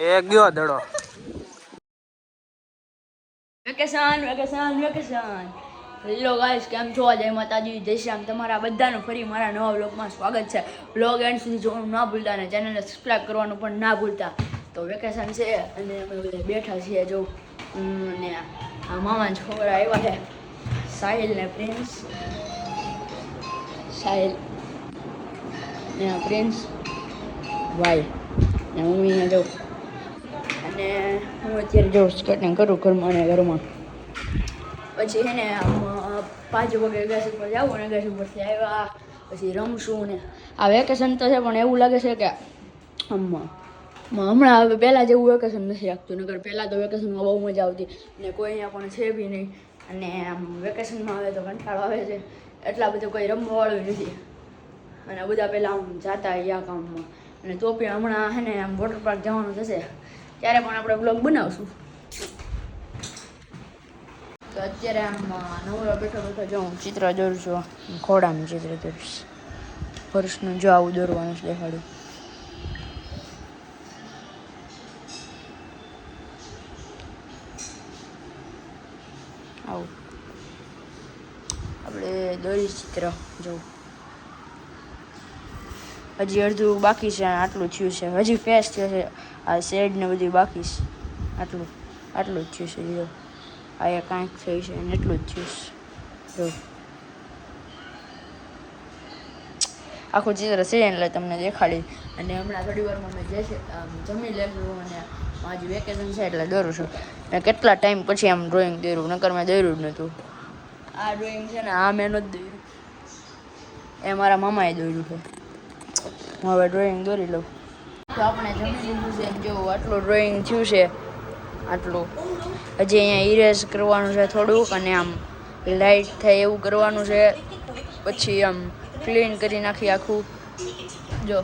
એ ગયો દડો. Vacation vacation vacation. Hello guys, કેમ છો? જય માતાજી, જય શ્રી રામ. તમારા બધાનું ફરી મારા નવા વ્લોગમાં સ્વાગત છે. વ્લોગ એન્ડ સુધી જોવાનું ના ભૂલતા અને ચેનલને સબસ્ક્રાઈબ કરવાનું પણ ના ભૂલતા. તો વેકેશન છે અને અમે બધા બેઠા છીએ. જો અને આ મામાના છોકરા આવ્યા છે, સાહિલ ને પ્રિન્સ. સાહિલ ને પ્રિન્સ ભાઈ ને હું અહીંયા જાઉં. અને હું અત્યારે જો સ્કેટિંગ કરું ઘરમાં ને ઘરમાં. પછી છે ને 5 વાગે ગેસ ઉપર જાઉં અને ગેસ ઉપરથી આવ્યા પછી રમશું ને. આ વેકેશન તો છે પણ એવું લાગે છે કે હમણાં હવે પહેલાં જેવું વેકેશન નથી રાખતું. નકર પહેલાં તો વેકેશનમાં બહુ મજા આવતી ને કોઈ અહીંયા પણ છે બી નહીં. અને આમ વેકેશનમાં આવે તો કંટાળો આવે છે, એટલા બધું કોઈ રમવાવાળું નથી. અને બધા પહેલાં આમ જાતા યા કામમાં. અને તો બી હમણાં છે ને આમ વોટર પાર્ક જવાનું થશે ત્યારે પણ આપણે બ્લોગ બનાવશું. તો અત્યારે આમ નવરો બેઠો બેઠો જો હું ચિત્ર દોરું છું. ઘોડાનું ચિત્ર દોરીશ. વર્ષનું જો આવું દોરવાનું છે, દેખાડું. આવું આપણે દોરી ચિત્ર જો. હજી અડધું બાકી છે, આટલું થયું છે. હજી ફેસ થયો છે, આ શેડ ને બધું બાકી છે. આટલું જ થયું છે. જો આ એક કાંઈક થઈ છે અને એટલું જ થયું છે. જો આખું ચિત્ર છે એટલે તમને દેખાડી. અને હમણાં થોડી વારમાં મેં જમી લેશું અને આજે વેકેશન છે એટલે દોરું છું. અને કેટલા ટાઈમ પછી આમ ડ્રોઈંગ દોર્યું, નકર મેં દોર્યું જ નહોતું. આ ડ્રોઈંગ છે ને, આ મેં નથી દોર્યું, એ મારા મામાએ દોર્યું છે. હું હવે ડ્રોઈંગ દોરી લઉં. તો આપણે જમી લીધું છે. જો આટલું ડ્રોઈંગ થયું છે, આટલું. હજી અહીંયા ઇરેઝ કરવાનું છે થોડુંક અને આમ લાઇટ થાય એવું કરવાનું છે. પછી આમ ક્લીન કરી નાખી આખું. જો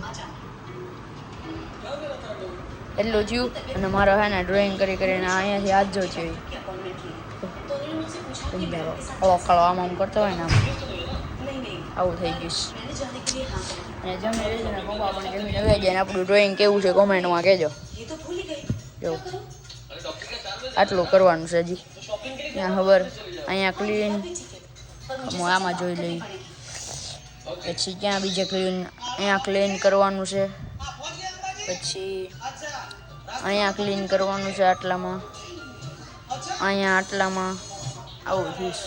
એટલું થયું. અને મારો હે ને ડ્રોઈંગ કરીને અહીંયાથી હાથ જો છે કાળો આમ આમ કરતો હોય ને આમ આવું થઈ ગયું. અને જમી લેજો ને પપ્પા પણ જમીને આવી જાય. ને આપણું ડ્રોઈંગ કેવું છે કોમેન્ટમાં કહેજો. જો આટલું કરવાનું છે હજી. ત્યાં ખબર અહીંયા ક્લીન હું આમાં જોઈ લઈ. પછી ક્યાં બીજે ક્લીન, અહીંયા ક્લીન કરવાનું છે. પછી અહીંયા ક્લીન કરવાનું છે આટલામાં, અહીંયા આટલામાં આવું થઈશ.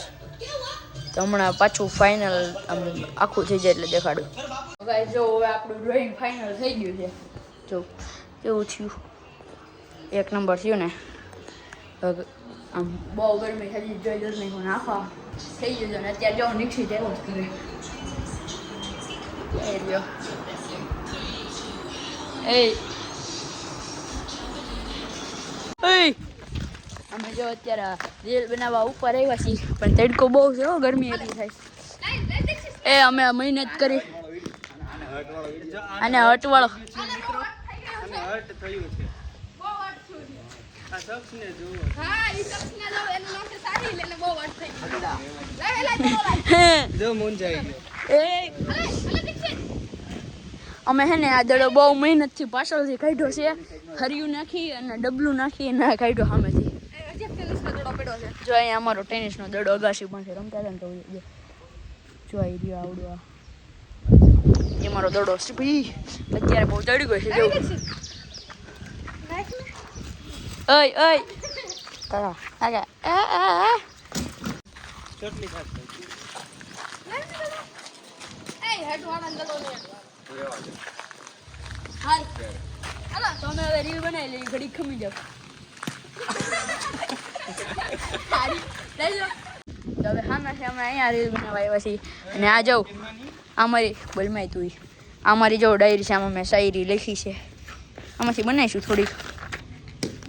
તો હમણાં પાછું ફાઇનલ આખું થઈ જાય એટલે દેખાડું. ગાઈસ જો હવે આપણું ડ્રોઈંગ ફાઇનલ થઈ ગયું છે. જો કેવું થયું, એક નંબર થયું ને. આમ બહુ ગરમી થઈ જોઈ ગરમી હું નાખવા થઈ ગયું છે. ને અત્યારે જો નીકળી જાય એવું જ કરે. અમે જો અત્યારે રીલ બનાવવા ઉપર આવ્યા છીએ પણ તડકો બહુ છે, ગરમી એટલી થાય. અમે મહેનત કરી અને હટવાળો અમે હે ને આ દડો બહુ મહેનતથી પાછળથી કાઢ્યો છે. હરિયું નાખી અને ડબલું નાખી અને કાઢ્યો સામેથી. જો અહીંયા અમારો ટેનિસનો દડો અગાસી પાસે રમતા હતા ને તો જો આવી રહ્યો આવડવા. એ મારો દડો છે ભાઈ. અત્યારે બહુ ચડી ગયો છે. જેવું ઓય ઓય તારા આગા તો અમે હવે રીલ બનાવી લઈએ. ઘડી ખમી જાવ. તો હવે સામે છે અમે અહીંયા રીલ બનાવવા આવ્યા છીએ. અને આ જાઉં અમારી બોલમાય તું અમારી જો ડાયરી છે. આમાં મેં શાયરી લખી છે. આમાંથી બનાવીશું થોડીક.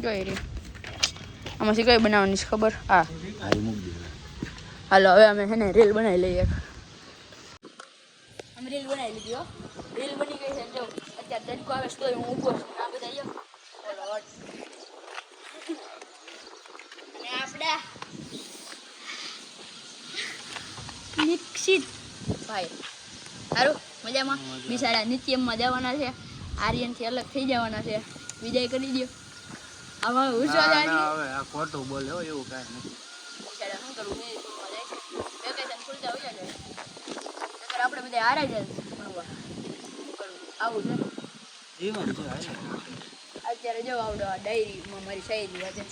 જોઈ રહી આમાંથી કઈ બનાવવાની છે ખબર? હા હાલો હવે અમે છે ને રીલ બનાવી લઈએ. અમે રીલ બનાવી લીધી હો. રીલ બની ગઈ છે. જો અત્યારે તડકો આવે છે તોય હું ઊભો છું. આ બધા જો અને આપણા નિક્ષિત ભાઈ સારું મજામાં. બિચારા નિત્યમમાં જવાના છે. આર્યનથી અલગ થઈ જવાના છે. વિદાય કરી દો. આમાં ઉછવા જાય હવે આ ખોટું બોલે હો એવું કાંઈ નથી બિચારા શું કરવું છે વેકેશન ખુલતા હોય જાય નકર આપણે બધા હારે જ ભણવા આવું છે જીવન છે અત્યારે જો આવડો આ ડાયરીમાં મારી સહેલી આજે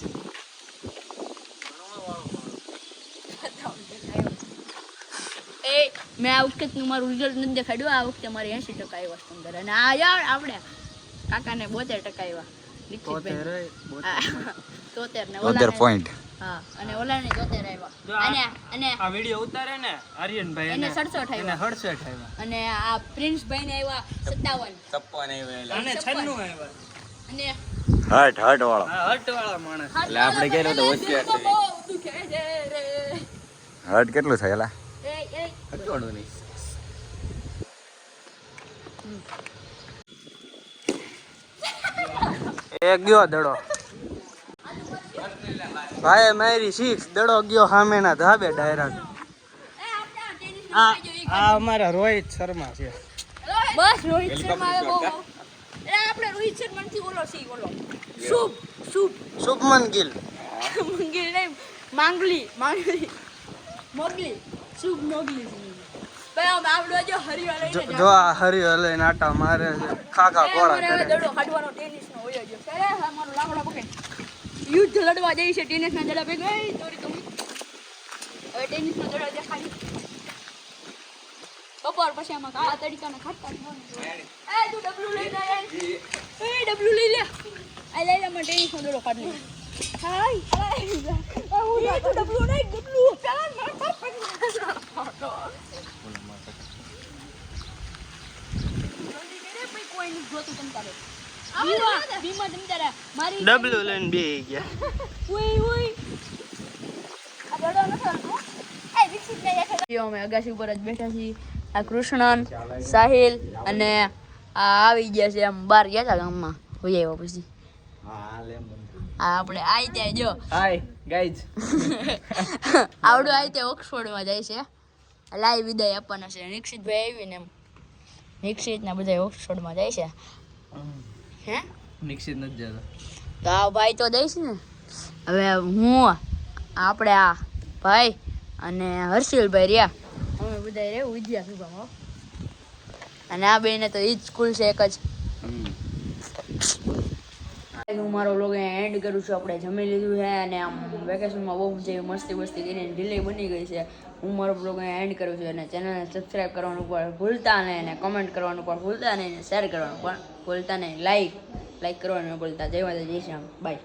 એ મેં આ વખતનું મારું રિઝલ્ટ નથી દેખાડ્યું આ વખતે મારે 80% આવ્યા છે અંદર અને આ યાર આપણે કાકાને 72% આવ્યા નિશ્ચિતભાઈ 73 ને ઓલા પોઈન્ટ હા અને ઓલાને 74 આવ્યા અને આ વિડિયો ઉતારે ને આર્યનભાઈ એને 67 એને આવ્યા 68 આવ્યા અને આ પ્રિન્સભાઈ ને આવ્યા 57 અને 96 આવ્યા અને હટ વાળો આ હટ વાળા માણસ એટલે આપણે કહેલું તો હોશિયાર છે. બહુ દુખે છે રે હટ કેટલું થાય એલા એ હટવાનું નહીં એક ગયો દડો ભાઈ મારી 6 દડો ગયો સામેના ધાબે ડાયરેક્ટ આ અમારા રોહિત શર્મા છે બસ રોહિત શર્મા આવે બહુ એ આપણે રોહિત શર્મા થી ઓલો શુભમન ગિલ મંગી નહીં મોગલી શુભ મોગલી ભાઈ આમ આવડો જો હરિયો લઈને જો આ હરિયો લઈને આટા મારે છે ખાખા કોળા કરે દડો હાડવાનો ટેનિસ નો હોય જો અરે હા મારો લાકડો પકડ યુદ્ધ લડવા જઈ છે ટેનિસ ના દડા ભેગા એ તોરી તું હવે ટેનિસ નો દડો જે ખાલી બપોર પછી આમાં કાળા તડીકાને ખાટતા એ તું ડબલું લઈ લે એ ડબલું લઈ લે આ લઈ લે મને ટેનિસ નો દડો કાઢ લે હાય હું તું ડબલું નહીં ડબલું ચાલ માર પાપા કોઈ નહીં જોતું તમ તારે બીમા તમ તારે મારી ડબલું લઈને બેહી ગયા ઓય આ દડો ન કરતો એ વિકસિત ને દેખે અમે અગાસી ઉપર જ બેઠા છીએ આ કૃષ્ણન સાહિલ અને આ આવી ગયા છે આમ બહાર ગયા હતા ગામમાં હોય આવ્યા પછી આ આપણે આઈ ત્યાં જો હાય ગાઈઝ આવડું આઈ ત્યાં ઓક્સફોર્ડમાં જાય છે લાઈ વિદાય આપવાના છે નિક્ષિતભાઈ આવીને એમ નિક્ષિત ને બધા ઓક્સફોર્ડમાં જાય છે હે નિક્ષિત નથી જતો તો આ ભાઈ તો દઈશ ને હવે હું આપણે આ ભાઈ અને હર્ષિલભાઈ રહ્યા અમે બધા રહેવું વિદ્યા સુભામાં અને આ બેને તો એ જ સ્કૂલ છે એક જ હું મારો વ્લોગ એન્ડ કરું છું આપણે જમી લીધું છે અને આમ વેકેશનમાં બહુ જેવી મસ્તી કરીને ઢીલી બની ગઈ છે હું મારો બ્લોગ એન્ડ કરું છું અને ચેનલને સબસ્ક્રાઈબ કરવાનું પણ ભૂલતા નહીં અને કમેન્ટ કરવાનું પણ ભૂલતા નહીં અને શેર કરવાનું પણ ભૂલતા નહીં લાઈક કરવાનું ભૂલતા જય માતા જય શ્યામ બાય